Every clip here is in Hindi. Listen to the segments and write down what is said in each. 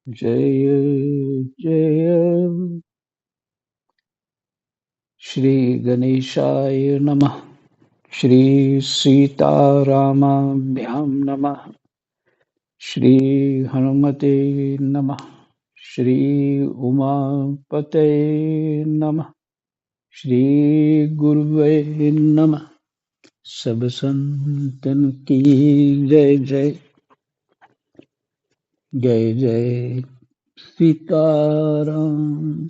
जय जय श्री गणेशाय नमः। श्री सीतारामाभ्यां नमः। श्री हनुमते नमः। श्री उमापते नमः। श्री गुरुवे नमः। सब संतन की जय जय। जय जय सीताराम।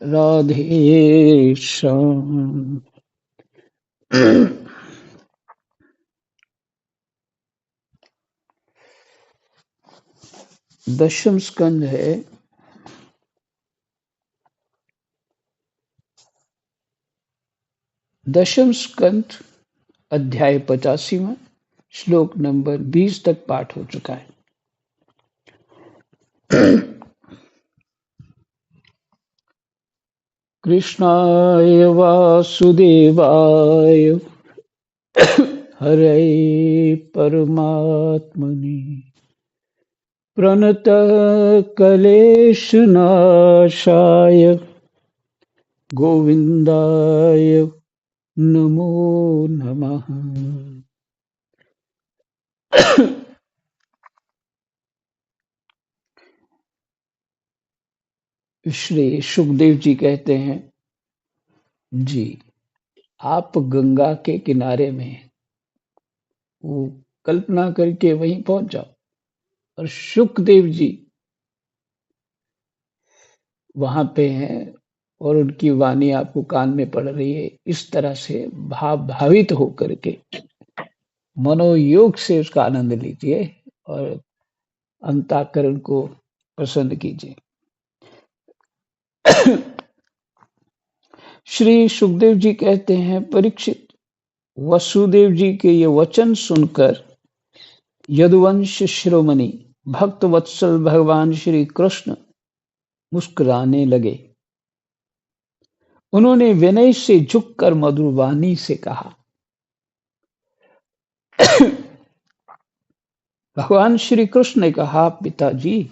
राधे श्याम। दशम स्कंद है। दशम स्कंद अध्याय 85वां श्लोक नंबर 20 तक पाठ हो चुका है। कृष्णाय वासुदेवाय हरे परमात्मने प्रणतः क्लेशनाशाय गोविंदाय नमो नमः। श्री सुखदेव जी कहते हैं, जी आप गंगा के किनारे में हैं, वो कल्पना करके वहीं पहुंच जाओ। और सुखदेव जी वहां पे हैं और उनकी वाणी आपको कान में पड़ रही है। इस तरह से भावित होकर के मनोयोग से उसका आनंद लीजिए और अंतःकरण को प्रसन्न कीजिए। श्री सुखदेव जी कहते हैं, परीक्षित, वसुदेव जी के ये वचन सुनकर यदुवंश शिरोमणि भक्त वत्सल भगवान श्री कृष्ण मुस्कुराने लगे। उन्होंने विनय से झुककर मधुर वाणी से कहा, भगवान श्री कृष्ण ने कहा, पिताजी,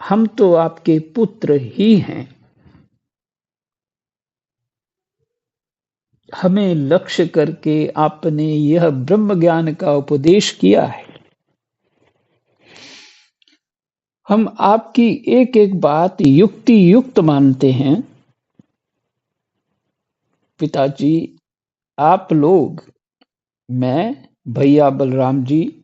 हम तो आपके पुत्र ही हैं। हमें लक्ष्य करके आपने यह ब्रह्म ज्ञान का उपदेश किया है। हम आपकी एक एक बात युक्ति युक्त मानते हैं। पिताजी, आप लोग, मैं, भैया बलराम जी,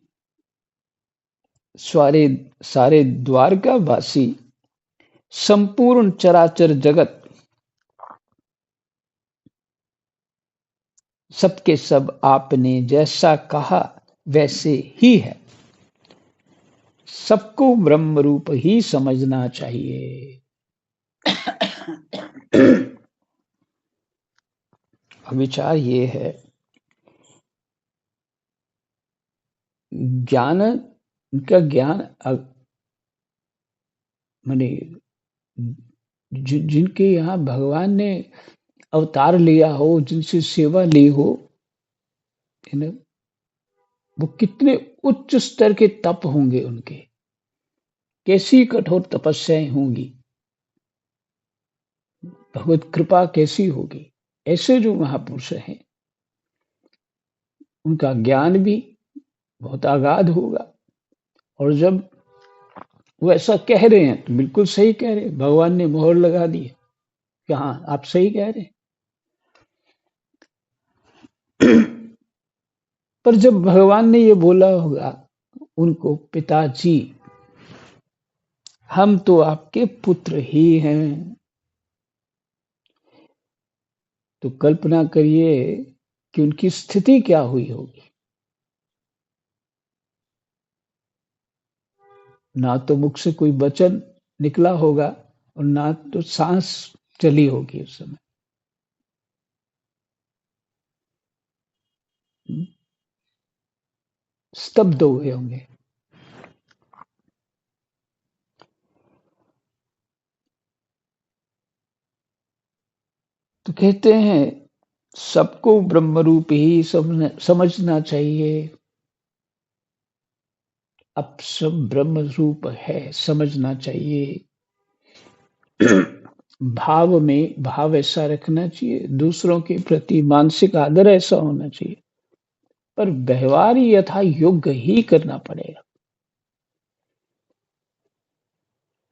सारे द्वारकावासी, संपूर्ण चराचर जगत, सबके सब आपने जैसा कहा वैसे ही है। सबको ब्रह्म रूप ही समझना चाहिए। विचार ये है, ज्ञान का ज्ञान माने जिनके यहाँ भगवान ने अवतार लिया हो, जिनसे सेवा ली हो, वो कितने उच्च स्तर के तप होंगे उनके, कैसी कठोर तपस्याएं होंगी, भगवत कृपा कैसी होगी। ऐसे जो महापुरुष हैं, उनका ज्ञान भी बहुत अगाध होगा। और जब वो ऐसा कह रहे हैं तो बिल्कुल सही कह रहे हैं, भगवान ने मोहर लगा दी है कि हाँ, आप सही कह रहे हैं। पर जब भगवान ने ये बोला होगा उनको, पिताजी, हम तो आपके पुत्र ही हैं, तो कल्पना करिए कि उनकी स्थिति क्या हुई होगी। ना तो मुख से कोई वचन निकला होगा और ना तो सांस चली होगी उस समय। स्तब्ध हो गए होंगे। तो कहते हैं, सबको ब्रह्म रूप ही समझना चाहिए। अब सब ब्रह्म रूप है, समझना चाहिए। भाव में भाव ऐसा रखना चाहिए, दूसरों के प्रति मानसिक आदर ऐसा होना चाहिए, पर व्यवहार यथा योग्य ही करना पड़ेगा।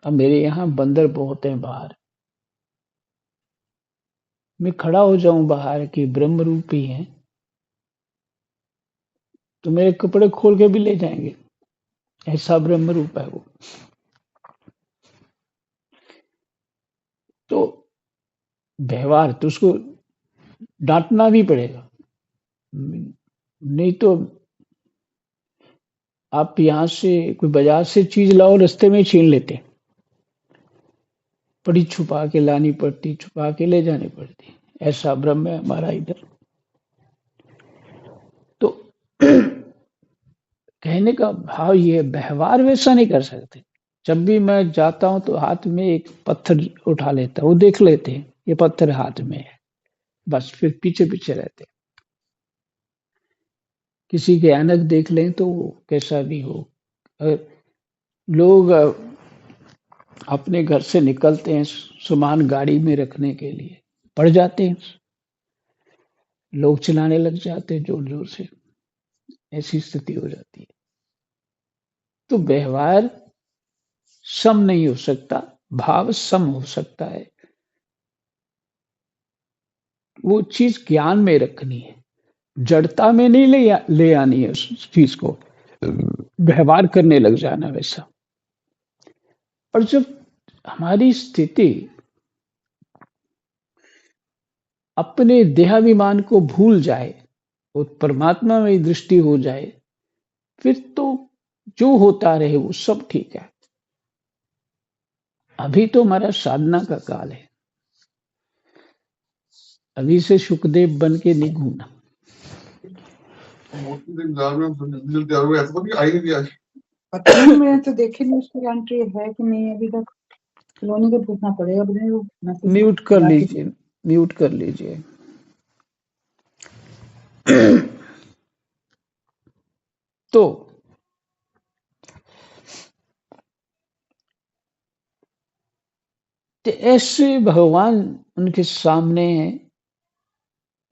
अब मेरे यहाँ बंदर बहुत हैं बाहर, मैं खड़ा हो जाऊं बाहर कि ब्रह्म रूप ही है, तो मेरे कपड़े खोल के भी ले जाएंगे, ऐसा ब्रह्म रूप है वो। तो व्यवहार तो उसको डांटना भी पड़ेगा, नहीं तो आप यहाँ से कोई बाजार से चीज लाओ, रास्ते में छीन लेते, बड़ी छुपा के लानी पड़ती, छुपा के ले जानी पड़ती। ऐसा ब्रह्म है हमारा इधर। तो कहने का भाव ये है, व्यवहार वैसा नहीं कर सकते। जब भी मैं जाता हूं तो हाथ में एक पत्थर उठा लेता, वो देख लेते हैं ये पत्थर हाथ में है, बस फिर पीछे पीछे रहते। किसी के ऐनक देख लें तो वो कैसा भी हो, अगर लोग अपने घर से निकलते हैं सामान गाड़ी में रखने के लिए, पड़ जाते हैं, लोग चिल्लाने लग जाते हैं जोर जोर से, ऐसी स्थिति हो जाती है। तो व्यवहार सम नहीं हो सकता, भाव सम हो सकता है। वो चीज ज्ञान में रखनी है, जड़ता में नहीं ले आनी है उस चीज को, व्यवहार करने लग जाना वैसा। और जब हमारी स्थिति अपने देहाभिमान को भूल जाए और परमात्मा में दृष्टि हो जाए, फिर तो जो होता रहे वो सब ठीक है। अभी तो हमारा साधना का काल है, अभी से सुखदेव बन के नहीं घूमना। पता नहीं, मैं तो देखे नहीं उसकी एंट्री है कि नहीं अभी तक, रोनी को पूछना पड़ेगा। म्यूट कर लीजिए, म्यूट कर लीजिए। तो ऐसे भगवान उनके सामने हैं,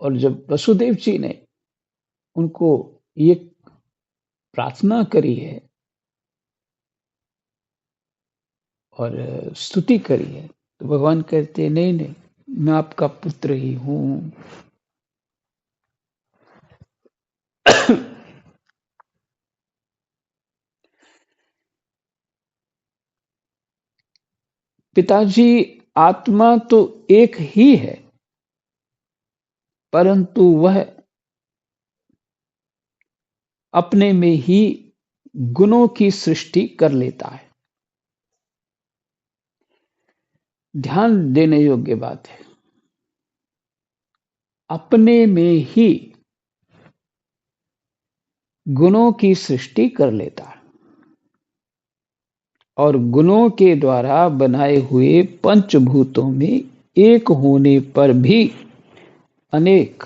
और जब वसुदेव जी ने उनको ये प्रार्थना करी है और स्तुति करी है, तो भगवान कहते हैं नहीं नहीं, मैं आपका पुत्र ही हूं। पिताजी, आत्मा तो एक ही है, परंतु वह अपने में ही गुणों की सृष्टि कर लेता है। ध्यान देने योग्य बात है, अपने में ही गुणों की सृष्टि कर लेता है, और गुणों के द्वारा बनाए हुए पंचभूतों में एक होने पर भी अनेक,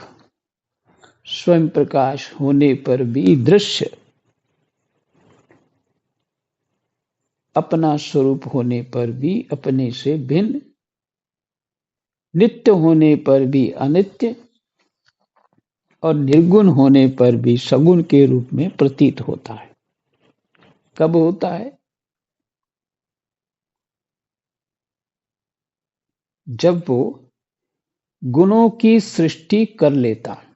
स्वयं प्रकाश होने पर भी दृश्य, अपना स्वरूप होने पर भी अपने से भिन्न, नित्य होने पर भी अनित्य, और निर्गुण होने पर भी सगुण के रूप में प्रतीत होता है। कब होता है? जब वो गुणों की सृष्टि कर लेता है।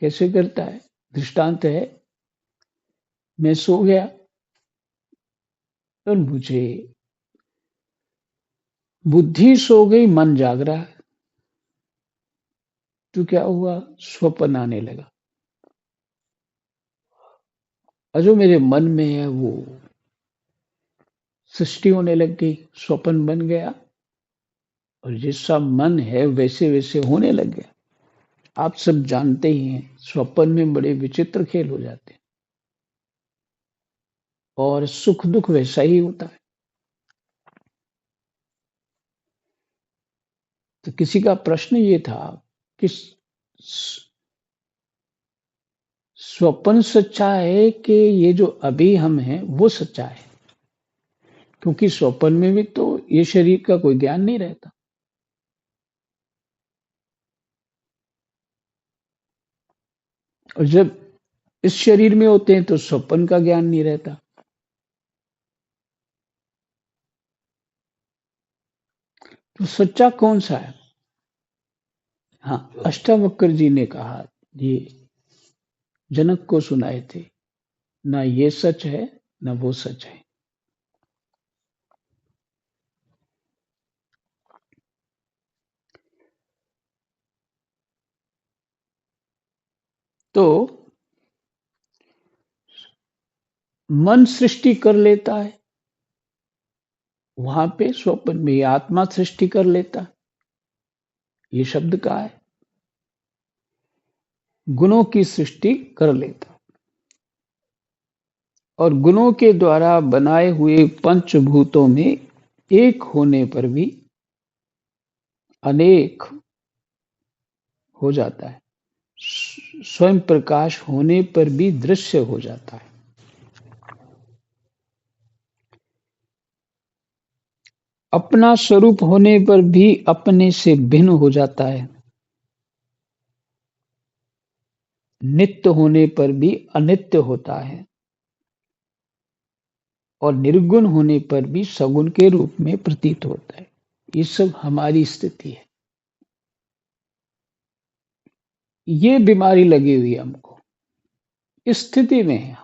कैसे करता है? दृष्टांत है, मैं सो गया और मुझे बुद्धि सो गई, मन जाग रहा है, तो क्या हुआ? स्वप्न आने लगा, और जो मेरे मन में है वो सृष्टि होने लग गई, स्वप्न बन गया, और जैसा मन है वैसे वैसे होने लग गया। आप सब जानते ही हैं, स्वप्न में बड़े विचित्र खेल हो जाते हैं, और सुख दुख वैसा ही होता है। तो किसी का प्रश्न ये था कि स्वप्न सच्चा है कि ये जो अभी हम हैं वो सच्चा है, क्योंकि स्वप्न में भी तो ये शरीर का कोई ज्ञान नहीं रहता। और जब इस शरीर में होते हैं तो स्वप्न का ज्ञान नहीं रहता। तो सच्चा कौन सा है? हाँ, अष्टावक्र जी ने कहा, ये जनक को सुनाए थे, ना ये सच है ना वो सच है। तो मन सृष्टि कर लेता है, वहां पे स्वप्न में आत्मा सृष्टि कर लेता है। ये शब्द का है, गुणों की सृष्टि कर लेता, और गुणों के द्वारा बनाए हुए पंचभूतों में एक होने पर भी अनेक हो जाता है, स्वयं प्रकाश होने पर भी दृश्य हो जाता है। अपना स्वरूप होने पर भी अपने से भिन्न हो जाता है। नित्य होने पर भी अनित्य होता है, और निर्गुण होने पर भी सगुण के रूप में प्रतीत होता है। ये सब हमारी स्थिति है। ये बीमारी लगी हुई है हमको, इस स्थिति में है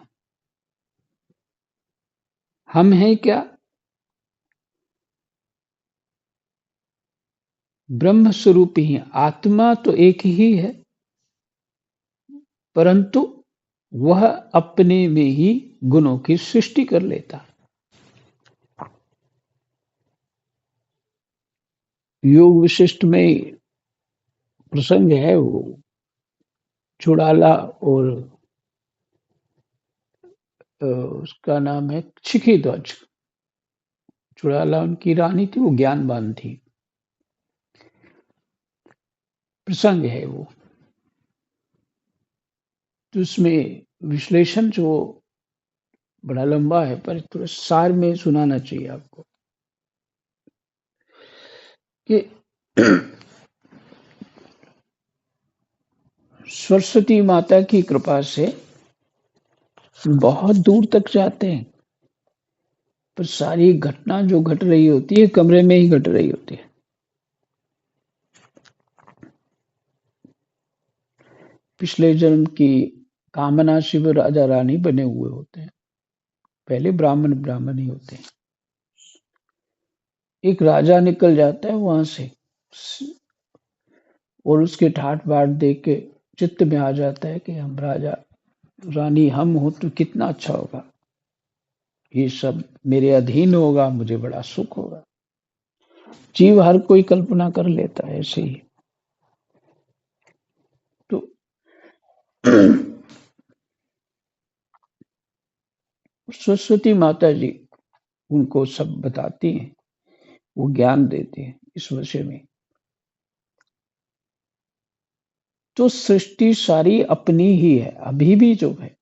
हम हैं क्या? ब्रह्म स्वरूप ही है। आत्मा तो एक ही है, परंतु वह अपने में ही गुणों की सृष्टि कर लेता है। योग विशिष्ट में प्रसंग है, वो चुड़ाला और उसका नाम है शिखीध्वज। चुड़ाला उनकी रानी थी, वो ज्ञानवान थी। प्रसंग है वो, तो उसमें विश्लेषण जो बड़ा लंबा है, पर थोड़ा सार में सुनाना चाहिए आपको कि सरस्वती माता की कृपा से बहुत दूर तक जाते हैं, पर सारी घटना जो घट रही होती है कमरे में ही घट रही होती है। पिछले जन्म की कामना शिव राजा रानी बने हुए होते हैं, पहले ब्राह्मण ब्राह्मण ही होते हैं। एक राजा निकल जाता है वहां से, और उसके ठाट बाट देख के चित्त में आ जाता है कि हम राजा रानी हम हो तो कितना अच्छा होगा, ये सब मेरे अधीन होगा, मुझे बड़ा सुख होगा। जीव हर कोई कल्पना कर लेता है ऐसे ही। तो सरस्वती माता जी उनको सब बताती हैं, वो ज्ञान देते हैं इस विषय में। तो सृष्टि सारी अपनी ही है, अभी भी जो है,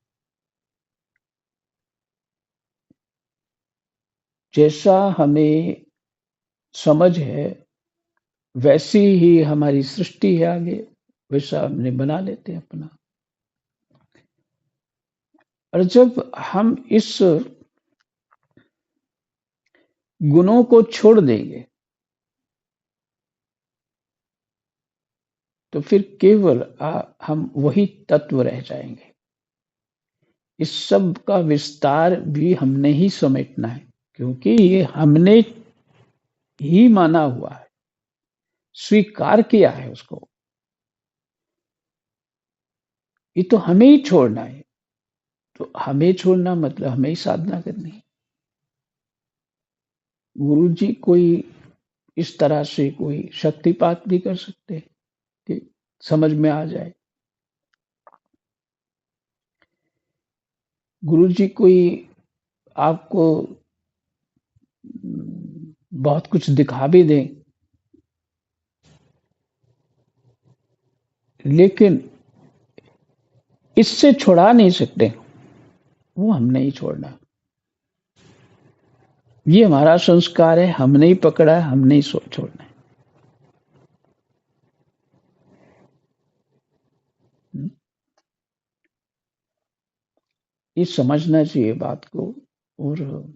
जैसा हमें समझ है वैसी ही हमारी सृष्टि है, आगे वैसा हमने बना लेते हैं अपना। और जब हम इस गुणों को छोड़ देंगे तो फिर केवल हम वही तत्व रह जाएंगे। इस सब का विस्तार भी हमने ही समेटना है, क्योंकि ये हमने ही माना हुआ है, स्वीकार किया है उसको। ये तो हमें ही छोड़ना है। तो हमें छोड़ना मतलब हमें ही साधना करनी है। गुरु जी कोई इस तरह से कोई शक्तिपात भी कर सकते हैं कि समझ में आ जाए। गुरु जी कोई आपको बहुत कुछ दिखा भी दें, लेकिन इससे छुड़ा नहीं सकते, वो हम नहीं छोड़ना। ये हमारा संस्कार है, हम नहीं पकड़ा है, हम नहीं छोड़ना है। ये समझना चाहिए बात को। और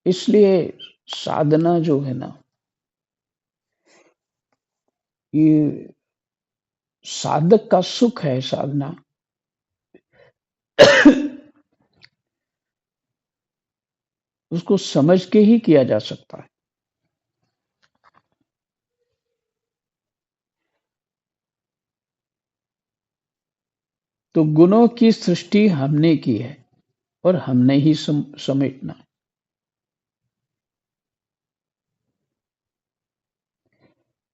इसलिए साधना जो है ना, ये साधक का सुख है। साधना उसको समझ के ही किया जा सकता है। तो गुणों की सृष्टि हमने की है और हमने ही समेटना है।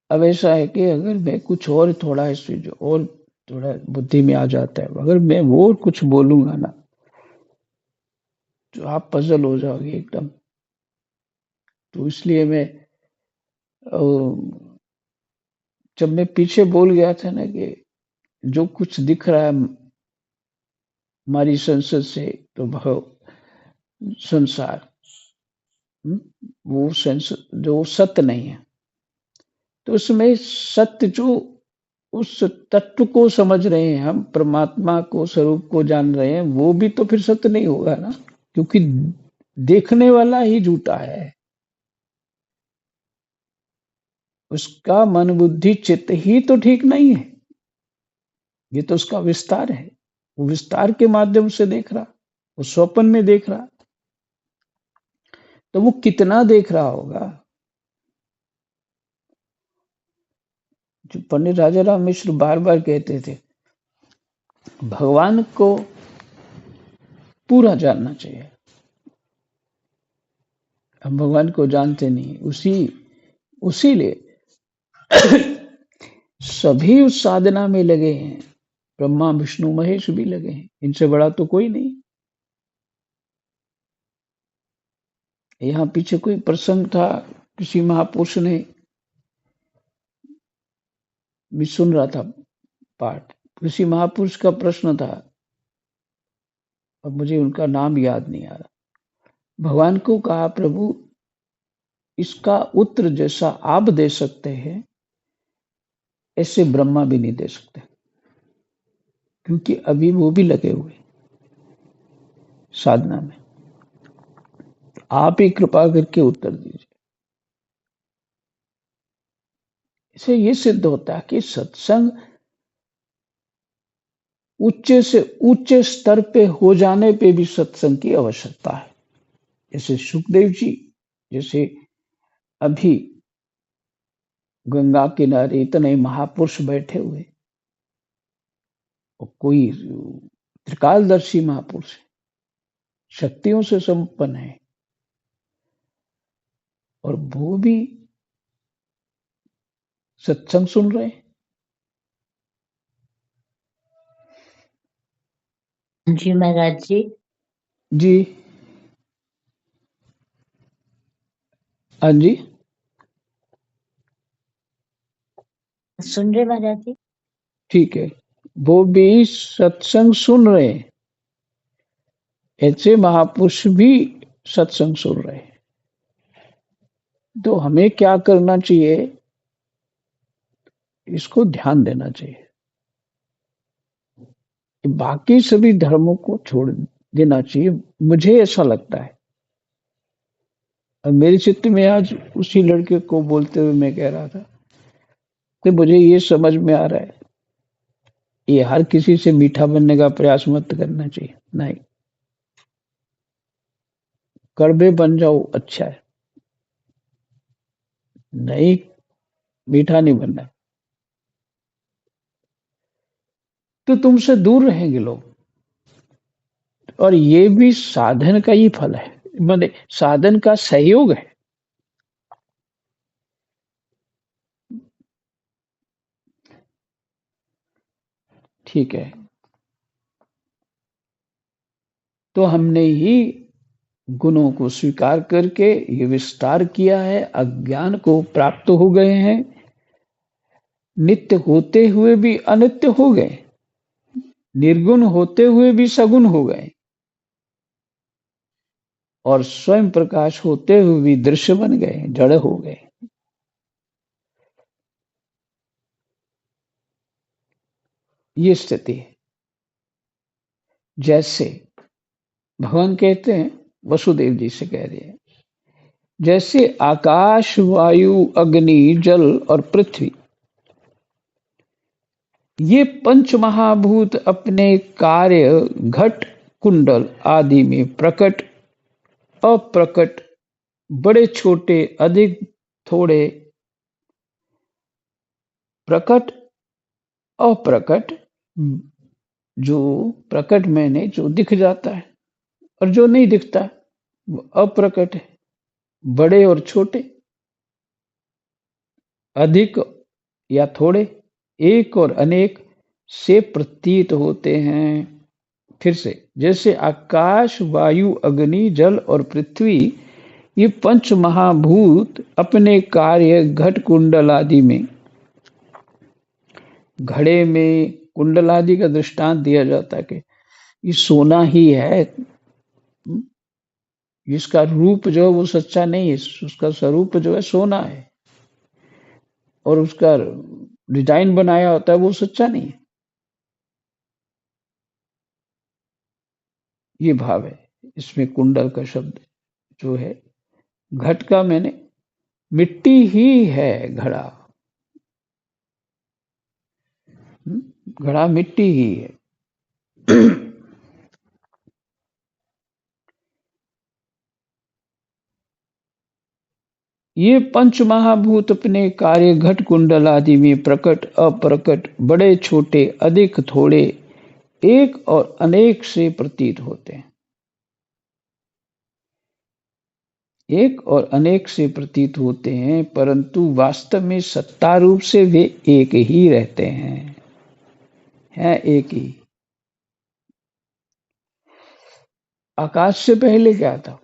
अब ऐसा है कि अगर मैं कुछ और थोड़ा इससे जो और थोड़ा बुद्धि में आ जाता है, अगर मैं वो कुछ बोलूंगा ना, तो आप पजल हो जाओगे एकदम। तो इसलिए मैं जब मैं पीछे बोल गया था ना कि जो कुछ दिख रहा है हमारी संसद से, तो संसार वो जो सत्य नहीं है, तो उसमें सत्य जो उस तत्व को समझ रहे हैं हम, परमात्मा को, स्वरूप को जान रहे हैं, वो भी तो फिर सत्य नहीं होगा ना, क्योंकि देखने वाला ही झूठा है। उसका मन बुद्धि चित्त ही तो ठीक नहीं है। ये तो उसका विस्तार है, वो विस्तार के माध्यम से देख रहा, वो स्वप्न में देख रहा, तो वो कितना देख रहा होगा। जो पंडित राजाराम मिश्र बार बार कहते थे, भगवान को पूरा जानना चाहिए। हम भगवान को जानते नहीं, उसीलिए सभी उस साधना में लगे हैं। ब्रह्मा विष्णु महेश भी लगे हैं, इनसे बड़ा तो कोई नहीं। यहाँ पीछे कोई प्रसंग था, किसी महापुरुष ने, मैं सुन रहा था पाठ, किसी महापुरुष का प्रश्न था, अब मुझे उनका नाम याद नहीं आ रहा। भगवान को कहा, प्रभु इसका उत्तर जैसा आप दे सकते हैं, ऐसे ब्रह्मा भी नहीं दे सकते, क्योंकि अभी वो भी लगे हुए साधना में। आप ही कृपा करके उत्तर दीजिए। इससे ये सिद्ध होता है कि सत्संग उच्च से उच्च स्तर पे हो जाने पे भी सत्संग की आवश्यकता है। जैसे सुखदेव जी, जैसे अभी गंगा किनारे इतने महापुरुष बैठे हुए, और कोई त्रिकालदर्शी महापुरुष है, शक्तियों से संपन्न है, और वो भी सत्संग सुन रहे हैं। जी महाराज जी। जी हाँ जी, सुन रहे महाराज जी। ठीक है, वो भी सत्संग सुन रहे हैं, ऐसे महापुरुष भी सत्संग सुन रहे हैं। तो हमें क्या करना चाहिए, इसको ध्यान देना चाहिए। बाकी सभी धर्मों को छोड़ देना चाहिए, मुझे ऐसा लगता है। और मेरे चित्त में आज उसी लड़के को बोलते हुए मैं कह रहा था कि मुझे ये समझ में आ रहा है, ये हर किसी से मीठा बनने का प्रयास मत करना चाहिए। नहीं, कड़वे बन जाओ अच्छा है, नहीं मीठा नहीं बनना, तो तुमसे दूर रहेंगे लोग। और ये भी साधन का ही फल है, माने साधन का सहयोग है। ठीक है, तो हमने ही गुणों को स्वीकार करके ये विस्तार किया है, अज्ञान को प्राप्त हो गए हैं, नित्य होते हुए भी अनित्य हो गए। निर्गुण होते हुए भी सगुण हो गए और स्वयं प्रकाश होते हुए भी दृश्य बन गए, जड़ हो गए। ये स्थिति है। जैसे भगवान कहते हैं, वसुदेव जी से कह रहे हैं, जैसे आकाश, वायु, अग्नि, जल और पृथ्वी, ये पंच महाभूत अपने कार्य घट, कुंडल आदि में प्रकट, अप्रकट, बड़े छोटे, अधिक थोड़े, प्रकट, अप्रकट, जो प्रकट मैंने जो दिख जाता है और जो नहीं दिखता वो अप्रकट है, बड़े और छोटे, अधिक या थोड़े, एक और अनेक से प्रतीत होते हैं। फिर से, जैसे आकाश, वायु, अग्नि, जल और पृथ्वी, ये पंच महाभूत अपने कार्य घट, कुंडल आदि में, घड़े में कुंडल आदि का दृष्टांत दिया जाता है कि ये सोना ही है, इसका रूप जो है वो सच्चा नहीं है, उसका स्वरूप जो है सोना है, और उसका डिजाइन बनाया होता है वो सच्चा नहीं है। ये भाव है इसमें। कुंडल का शब्द जो है, घट का मैंने मिट्टी ही है घड़ा, घड़ा मिट्टी ही है। ये पंच महाभूत अपने कार्य घट, कुंडल आदि में प्रकट, अप्रकट, बड़े छोटे, अधिक थोड़े, एक और अनेक से प्रतीत होते हैं। एक और अनेक से प्रतीत होते हैं, परंतु वास्तव में सत्ता रूप से वे एक ही रहते हैं, एक ही। आकाश से पहले क्या था?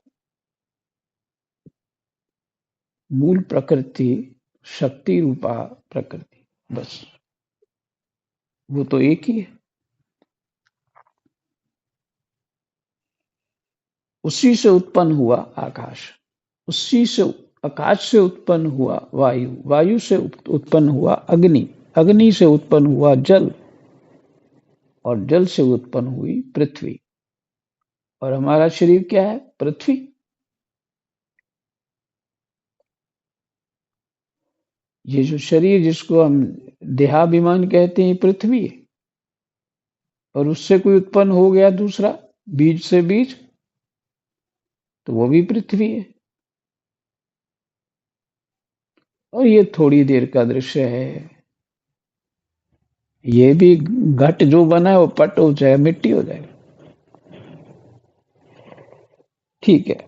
मूल प्रकृति, शक्ति रूपा प्रकृति, बस वो तो एक ही है। उसी से उत्पन्न हुआ आकाश, उसी से आकाश से उत्पन्न हुआ वायु, वायु से उत्पन्न हुआ अग्नि, अग्नि से उत्पन्न हुआ जल, और जल से उत्पन्न हुई पृथ्वी। और हमारा शरीर क्या है? पृथ्वी। ये जो शरीर जिसको हम देहाभिमान कहते हैं, पृथ्वी है। और उससे कोई उत्पन्न हो गया दूसरा, बीज से बीज, तो वो भी पृथ्वी है। और ये थोड़ी देर का दृश्य है, ये भी घट जो बना है वो पट हो जाए, मिट्टी हो जाए। ठीक है।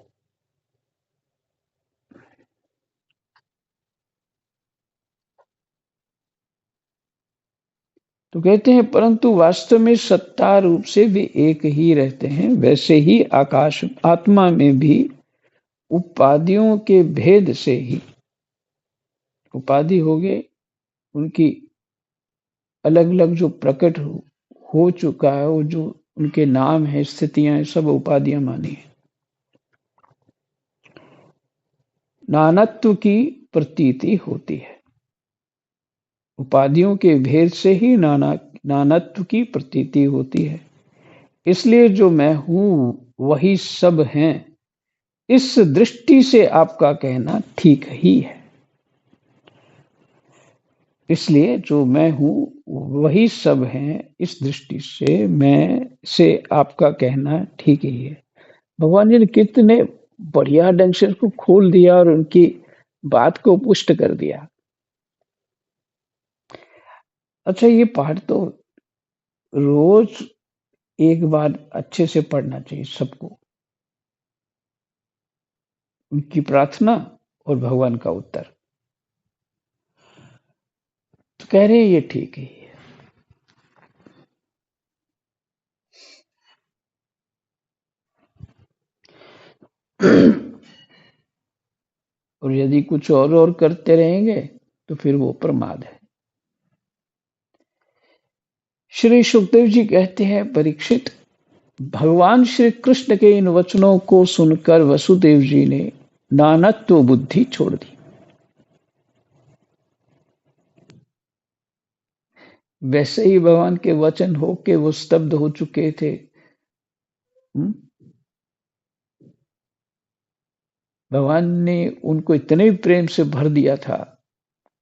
तो कहते हैं, परंतु वास्तव में सत्ता रूप से वे एक ही रहते हैं। वैसे ही आकाश, आत्मा में भी उपाधियों के भेद से ही, उपाधि हो गए उनकी अलग अलग, जो प्रकट हो चुका है, वो जो उनके नाम है, स्थितियां हैं, सब उपाधियां मानी है। नानत्व की प्रतीति होती है। उपाधियों के भेद से ही नानत्व की प्रतीति होती है। इसलिए जो मैं हूं वही सब हैं, इस दृष्टि से आपका कहना ठीक ही है। इसलिए जो मैं हूं वही सब हैं, इस दृष्टि से मैं से आपका कहना ठीक ही है। भगवान जी ने कितने बढ़िया ढंग से उसको खोल दिया और उनकी बात को पुष्ट कर दिया। अच्छा, ये पाठ तो रोज एक बार अच्छे से पढ़ना चाहिए सबको। उनकी प्रार्थना और भगवान का उत्तर। तो कह रहे हैं ये ठीक ही है। और यदि कुछ और करते रहेंगे तो फिर वो प्रमाद है। श्री सुखदेव जी कहते हैं, परीक्षित, भगवान श्री कृष्ण के इन वचनों को सुनकर वसुदेव जी ने नानत्व बुद्धि छोड़ दी। वैसे ही भगवान के वचन होके वो स्तब्ध हो चुके थे। भगवान ने उनको इतने प्रेम से भर दिया था,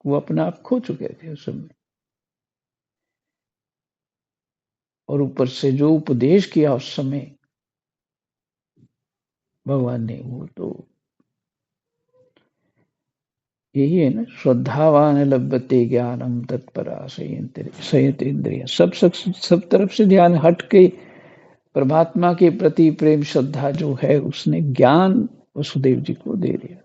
वो अपना आप खो चुके थे उस समय। और ऊपर से जो उपदेश किया उस समय भगवान ने, वो तो यही है ना, श्रद्धावान लभते ज्ञानम तत्परा संयत इंद्रिय। सब तरफ से ध्यान हट के परमात्मा के प्रति प्रेम श्रद्धा जो है, उसने ज्ञान वसुदेव जी को दे दिया।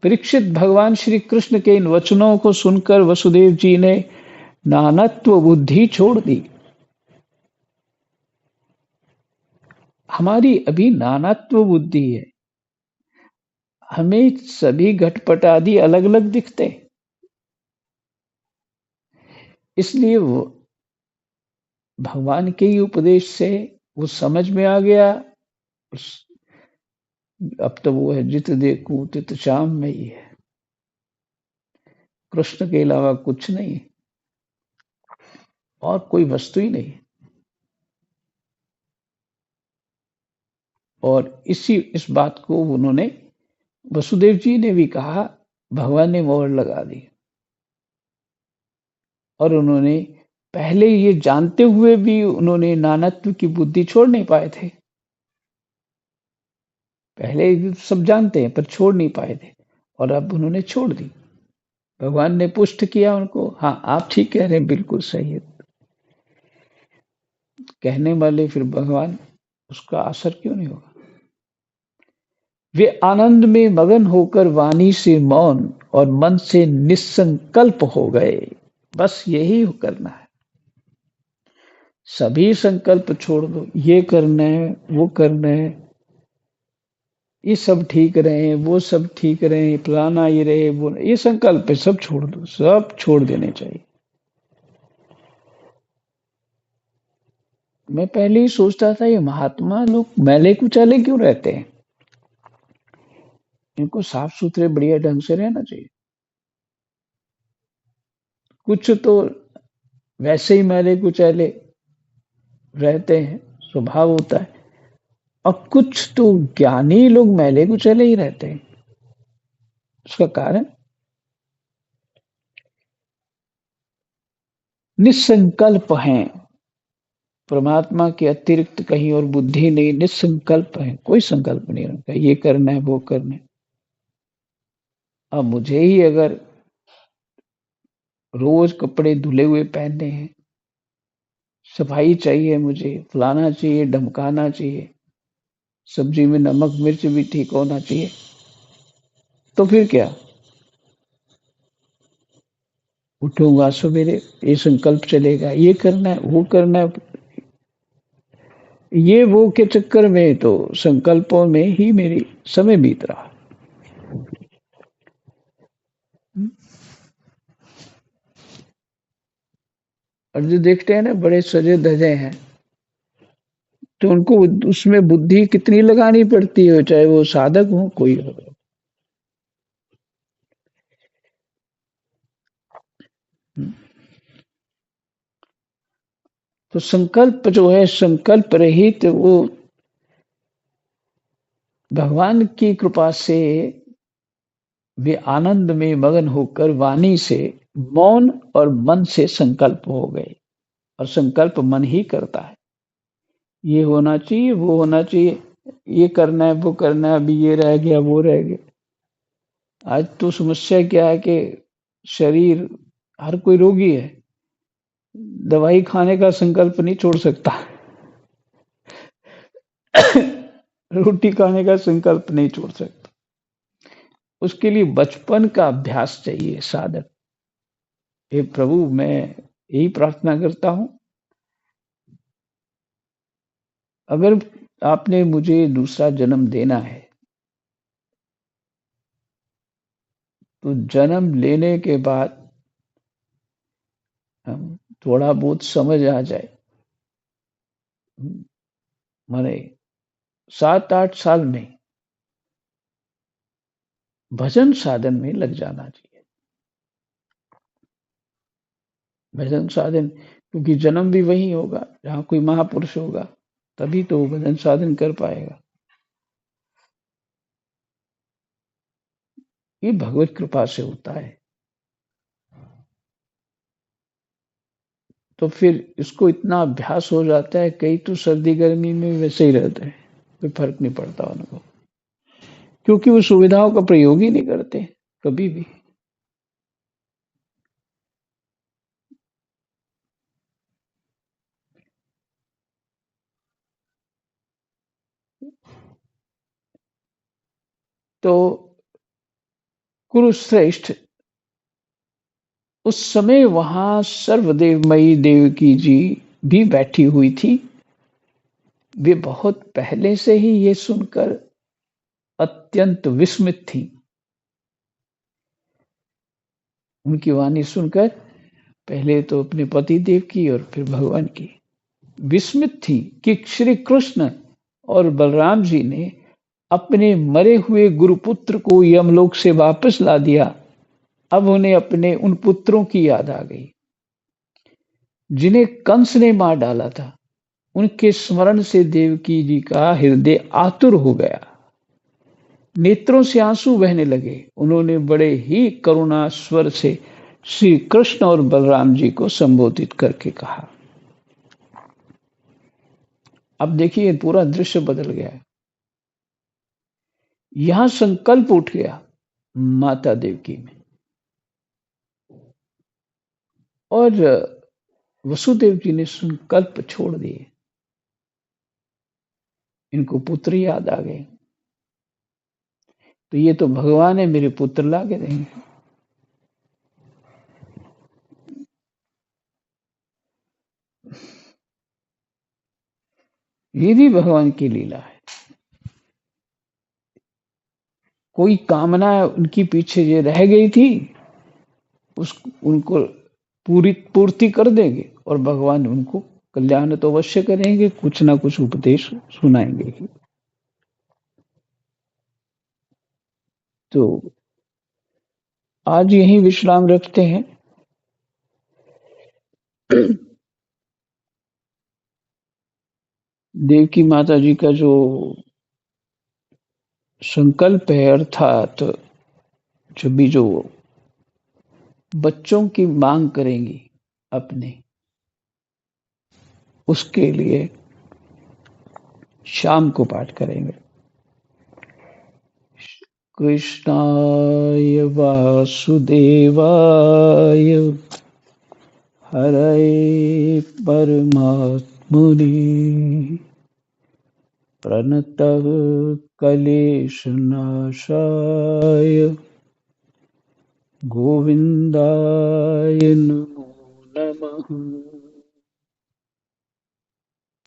परीक्षित, भगवान श्री कृष्ण के इन वचनों को सुनकर वसुदेव जी ने नानत्व बुद्धि छोड़ दी। हमारी अभी नानत्व बुद्धि है, हमें सभी घटपट आदि अलग अलग दिखते हैं, इसलिए वो भगवान के ही उपदेश से वो समझ में आ गया। अब तो वो है, जित देखूं तित श्याम में ही है, कृष्ण के अलावा कुछ नहीं और कोई वस्तु ही नहीं। और इस बात को उन्होंने, वसुदेव जी ने भी कहा, भगवान ने मोहर लगा दी। और उन्होंने पहले ये जानते हुए भी उन्होंने नानत्व की बुद्धि छोड़ नहीं पाए थे। पहले सब जानते हैं पर छोड़ नहीं पाए थे, और अब उन्होंने छोड़ दी। भगवान ने पुष्ट किया उनको, हाँ आप ठीक कह रहे हैं, बिल्कुल सही है। कहने वाले फिर भगवान, उसका असर क्यों नहीं होगा। वे आनंद में मगन होकर वाणी से मौन और मन से निसंकल्प हो गए। बस यही करना है, सभी संकल्प छोड़ दो। ये करना है, वो करना है, ये सब ठीक रहे, वो सब ठीक रहे, फलाना ये रहे, वो ये संकल्प सब छोड़ दो, सब छोड़ देने चाहिए। मैं पहले ही सोचता था, ये महात्मा लोग मैले कुचाले क्यों रहते हैं, इनको साफ सुथरे बढ़िया ढंग से रहना चाहिए। कुछ तो वैसे ही मैले कुचैले रहते हैं, स्वभाव होता है, और कुछ तो ज्ञानी लोग मैले कुचैले ही रहते हैं। उसका कारण निसंकल्प हैं, परमात्मा के अतिरिक्त कहीं और बुद्धि नहीं, निसंकल्प है, कोई संकल्प नहीं रखा, ये करना है वो करना है। अब मुझे ही अगर रोज कपड़े धुले हुए पहनने हैं, सफाई चाहिए, मुझे फलाना चाहिए, ढमकाना चाहिए, सब्जी में नमक मिर्च भी ठीक होना चाहिए, तो फिर क्या, उठूंगा सवेरे, ये संकल्प चलेगा, ये करना है वो करना है, ये वो के चक्कर में तो संकल्पों में ही मेरी समय बीत रहा। और जो देखते हैं ना बड़े सजे धजे हैं, तो उनको उसमें बुद्धि कितनी लगानी पड़ती है, चाहे वो साधक हो कोई हो। तो संकल्प जो है, संकल्प रहित, वो भगवान की कृपा से वे आनंद में मगन होकर वाणी से मौन और मन से संकल्प हो गए। और संकल्प मन ही करता है, ये होना चाहिए, वो होना चाहिए, ये करना है वो करना है, अभी ये रह गया वो रह गया। आज तो समस्या क्या है कि शरीर, हर कोई रोगी है, दवाई खाने का संकल्प नहीं छोड़ सकता रोटी खाने का संकल्प नहीं छोड़ सकता। उसके लिए बचपन का अभ्यास चाहिए साधक। हे प्रभु, मैं यही प्रार्थना करता हूं, अगर आपने मुझे दूसरा जन्म देना है, तो जन्म लेने के बाद हम थोड़ा बहुत समझ आ जाए, माने 7-8 साल में भजन साधन में लग जाना चाहिए। भजन साधन, क्योंकि जन्म भी वही होगा जहाँ कोई महापुरुष होगा, तभी तो वो भजन साधन कर पाएगा। ये भगवत कृपा से होता है। तो फिर इसको इतना अभ्यास हो जाता है, कई तो सर्दी गर्मी में वैसे ही रहते हैं, कोई फर्क नहीं पड़ता उनको, क्योंकि वो सुविधाओं का प्रयोग ही नहीं करते कभी भी। तो कुरुश्रेष्ठ उस समय वहां सर्वदेवमयी देवकी जी भी बैठी हुई थी। वे बहुत पहले से ही ये सुनकर अत्यंत विस्मित थी। उनकी वाणी सुनकर पहले तो अपने पति देव की और फिर भगवान की विस्मित थी कि श्री कृष्ण और बलराम जी ने अपने मरे हुए गुरुपुत्र को यमलोक से वापस ला दिया। अब उन्हें अपने उन पुत्रों की याद आ गई जिन्हें कंस ने मार डाला था। उनके स्मरण से देवकी जी का हृदय आतुर हो गया, नेत्रों से आंसू बहने लगे। उन्होंने बड़े ही करुणा स्वर से श्री कृष्ण और बलराम जी को संबोधित करके कहा। अब देखिए पूरा दृश्य बदल गया है। यहां संकल्प उठ गया माता देवकी में, और वसुदेव जी ने संकल्प छोड़ दिए। इनको पुत्र याद आ गए, तो ये तो भगवान है, मेरे पुत्र ला के देंगे। ये भी भगवान की लीला है। कोई कामना उनकी पीछे ये रह गई थी, उनको पूर्ति कर देंगे, और भगवान उनको कल्याण तो अवश्य करेंगे, कुछ ना कुछ उपदेश सुनाएंगे ही। तो आज यहीं विश्राम रखते हैं। देवकी माता जी का जो संकल्प है, अर्थात जब भी जो बच्चों की मांग करेंगी अपने, उसके लिए शाम को पाठ करेंगे। कृष्णाय वासुदेवाय हरये परमात्मने प्रणतः क्लेशनाशाय गोविंदाय नमो नमः।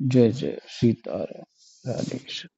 जय जय सीताराम। राधे कृष्ण।